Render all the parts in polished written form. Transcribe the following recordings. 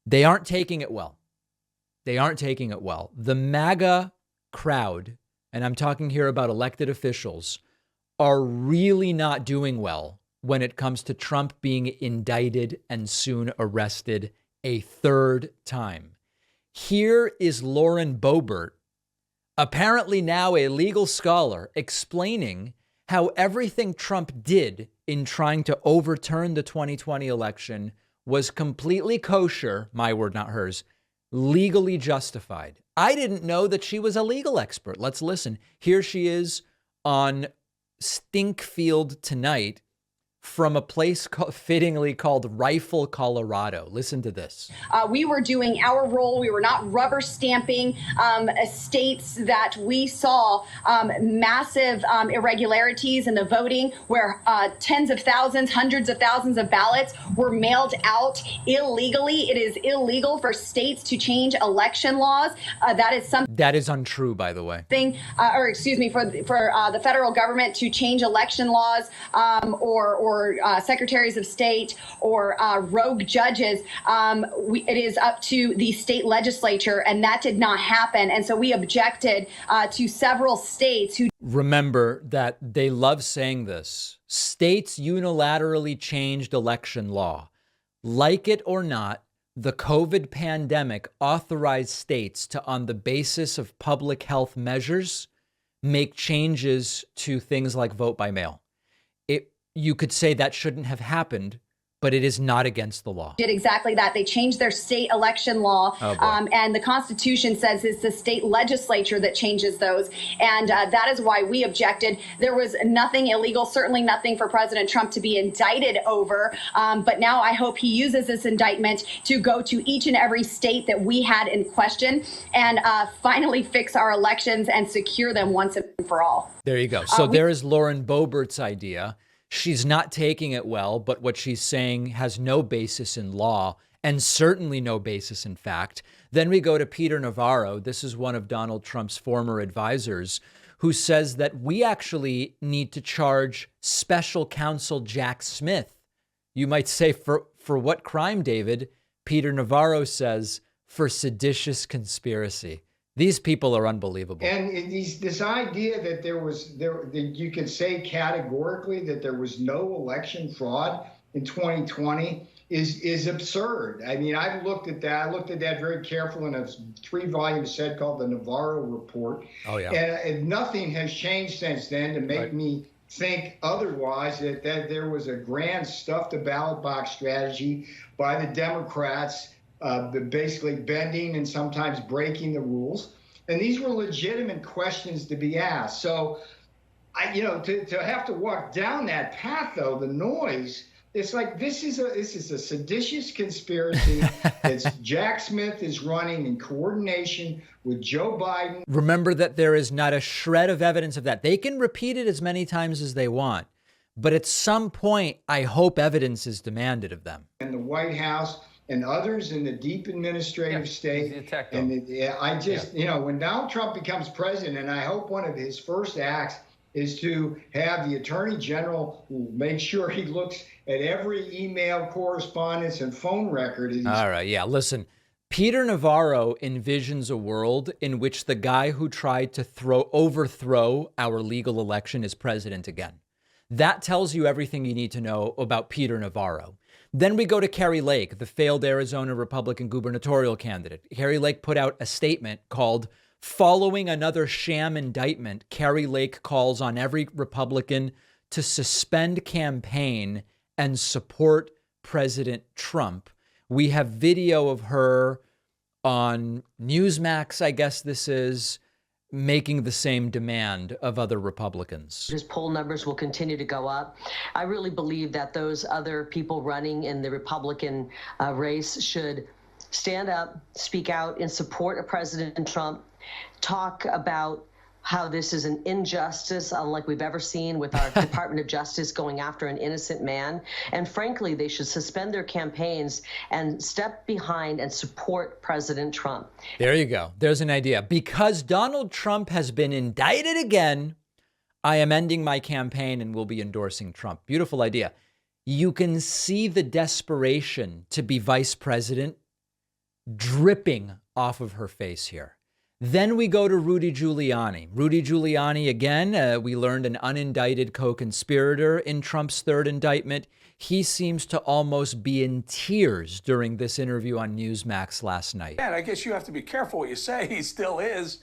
They aren't taking it well. They aren't taking it well. The MAGA crowd, and I'm talking here about elected officials, are really not doing well when it comes to Trump being indicted and soon arrested a third time. Here is Lauren Boebert, apparently now a legal scholar, explaining how everything Trump did in trying to overturn the 2020 election was completely kosher, my word, not hers, legally justified. I didn't know that she was a legal expert. Let's listen. Here she is on Stinkfield Tonight from a place fittingly called Rifle, Colorado. Listen to this. We were doing our role. We were not rubber stamping states that we saw massive irregularities in the voting, where tens of thousands, hundreds of thousands of ballots were mailed out illegally. It is illegal for states to change election laws. That is something that is untrue, by the way. For the federal government to change election laws or secretaries of state or rogue judges. It is up to the state legislature, and that did not happen. And so we objected to several states who. Remember that they love saying this. States unilaterally changed election law. Like it or not, the COVID pandemic authorized states to, on the basis of public health measures, make changes to things like vote by mail. You could say that shouldn't have happened, but it is not against the law. Did exactly that. They changed their state election law, and the Constitution says it's the state legislature that changes those, and that is why we objected. There was nothing illegal, certainly nothing for President Trump to be indicted over, but now I hope he uses this indictment to go to each and every state that we had in question and finally fix our elections and secure them once and for all. There you go. So there is Lauren Boebert's idea. She's not taking it well, but what she's saying has no basis in law and certainly no basis in fact. Then we go to Peter Navarro. This is one of Donald Trump's former advisors, who says that we actually need to charge special counsel Jack Smith. You might say, for what crime, David? Peter Navarro says, for seditious conspiracy. These people are unbelievable. And this idea that you could say categorically that there was no election fraud in 2020 is absurd. I mean, I've looked at that. I looked at that very carefully in a 3-volume set called the Navarro Report. Oh, yeah. And nothing has changed since then to make me think otherwise, that there was a grand stuffed a ballot box strategy by the Democrats, basically bending and sometimes breaking the rules. And these were legitimate questions to be asked. So, to have to walk down that path, though, the noise, it's like this is a seditious conspiracy. It's Jack Smith is running in coordination with Joe Biden. Remember that there is not a shred of evidence of that. They can repeat it as many times as they want, but at some point, I hope evidence is demanded of them. And the White House and others in the deep administrative state. And when Donald Trump becomes president, and I hope one of his first acts is to have the Attorney General make sure he looks at every email correspondence and phone record. All right. Yeah. Listen, Peter Navarro envisions a world in which the guy who tried to overthrow our legal election is president again. That tells you everything you need to know about Peter Navarro. Then we go to Kari Lake, the failed Arizona Republican gubernatorial candidate. Kari Lake put out a statement called "Following Another Sham Indictment." Kari Lake calls on every Republican to suspend campaign and support President Trump. We have video of her on Newsmax, I guess this is, making the same demand of other Republicans. His poll numbers will continue to go up. I really believe that those other people running in the Republican race should stand up, speak out in support of President Trump, talk about how this is an injustice unlike we've ever seen with our Department of Justice going after an innocent man. And frankly, they should suspend their campaigns and step behind and support President Trump. There you go. There's an idea. Because Donald Trump has been indicted again, I am ending my campaign and will be endorsing Trump. Beautiful idea. You can see the desperation to be vice president dripping off of her face here. Then we go to Rudy Giuliani. Rudy Giuliani, again, we learned an unindicted co-conspirator in Trump's third indictment. He seems to almost be in tears during this interview on Newsmax last night. And I guess you have to be careful what you say. He still is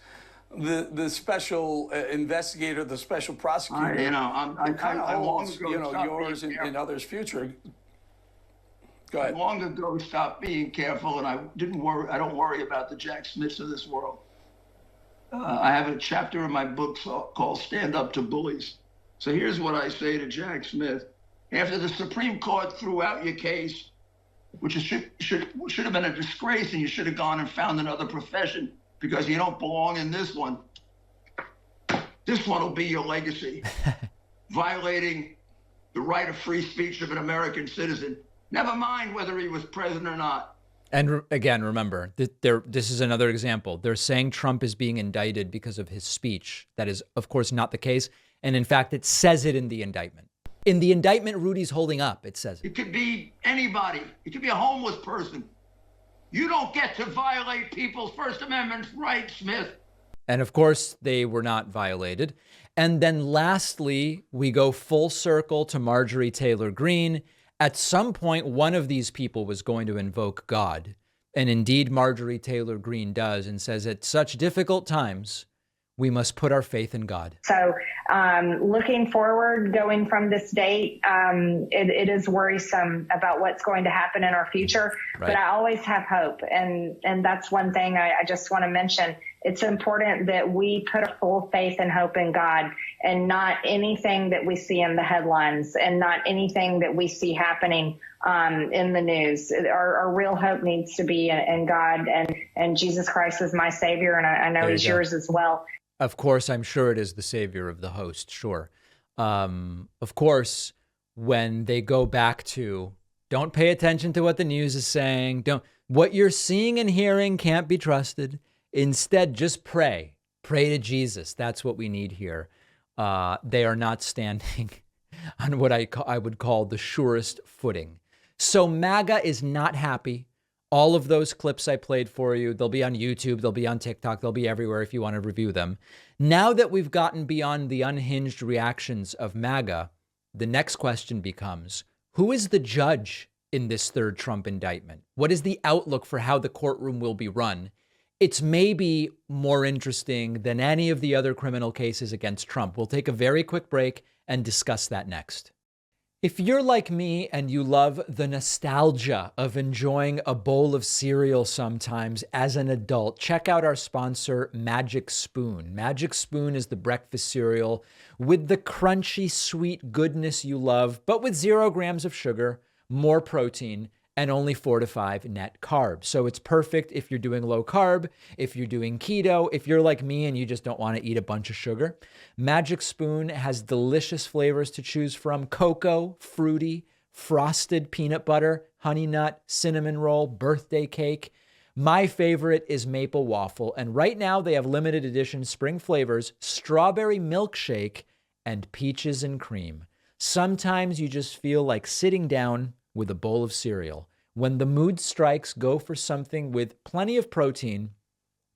the special investigator, the special prosecutor. I'm kind of holds, ago yours and others' future. Go ahead. Long ago, stopped being careful, and I don't worry about the Jack Smiths of this world. I have a chapter in my book called Stand Up to Bullies. So here's what I say to Jack Smith. After the Supreme Court threw out your case, which should have been a disgrace, and you should have gone and found another profession because you don't belong in this one. This one will be your legacy. Violating the right of free speech of an American citizen. Never mind whether he was president or not. And again, remember, this is another example. They're saying Trump is being indicted because of his speech. That is, of course, not the case. And in fact, it says it in the indictment. In the indictment Rudy's holding up, it says it. It could be anybody. It could be a homeless person. You don't get to violate people's First Amendment rights, Smith. And of course, they were not violated. And then lastly, we go full circle to Marjorie Taylor Greene. At some point, one of these people was going to invoke God. And indeed, Marjorie Taylor Greene does, and says at such difficult times, we must put our faith in God. So looking forward, going from this date, it is worrisome about what's going to happen in our future. Right. But I always have hope. And that's one thing I just want to mention. It's important that we put a full faith and hope in God, and not anything that we see in the headlines, and not anything that we see happening in the news. Our real hope needs to be in God, and Jesus Christ is my Savior, and I know He's yours as well. Of course, I'm sure it is the Savior of the host, sure. Of course, when they go back to, don't pay attention to what the news is saying, what you're seeing and hearing can't be trusted. Instead, just pray. Pray to Jesus. That's what we need here. They are not standing on what I would call the surest footing. So MAGA is not happy. All of those clips I played for you, they'll be on YouTube, they'll be on TikTok, they'll be everywhere if you want to review them. Now that we've gotten beyond the unhinged reactions of MAGA, the next question becomes, who is the judge in this third Trump indictment? What is the outlook for how the courtroom will be run? It's maybe more interesting than any of the other criminal cases against Trump. We'll take a very quick break and discuss that next. If you're like me and you love the nostalgia of enjoying a bowl of cereal sometimes as an adult, check out our sponsor, Magic Spoon. Magic Spoon is the breakfast cereal with the crunchy, sweet goodness you love, but with 0 grams of sugar, more protein, and only 4 to 5 net carbs. So it's perfect if you're doing low carb, if you're doing keto, if you're like me and you just don't want to eat a bunch of sugar. Magic Spoon has delicious flavors to choose from: cocoa, fruity, frosted peanut butter, honey nut, cinnamon roll, birthday cake. My favorite is maple waffle. And right now they have limited edition spring flavors, strawberry milkshake, and peaches and cream. Sometimes you just feel like sitting down with a bowl of cereal. When the mood strikes, go for something with plenty of protein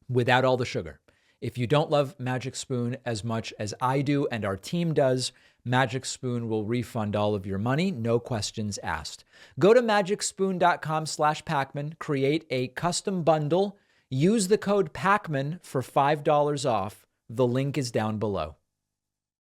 without all the sugar. If you don't love Magic Spoon as much as I do and our team does, Magic Spoon will refund all of your money, no questions asked. Go to magicspoon.com/Pacman, create a custom bundle, use the code Pacman for $5 off. The link is down below.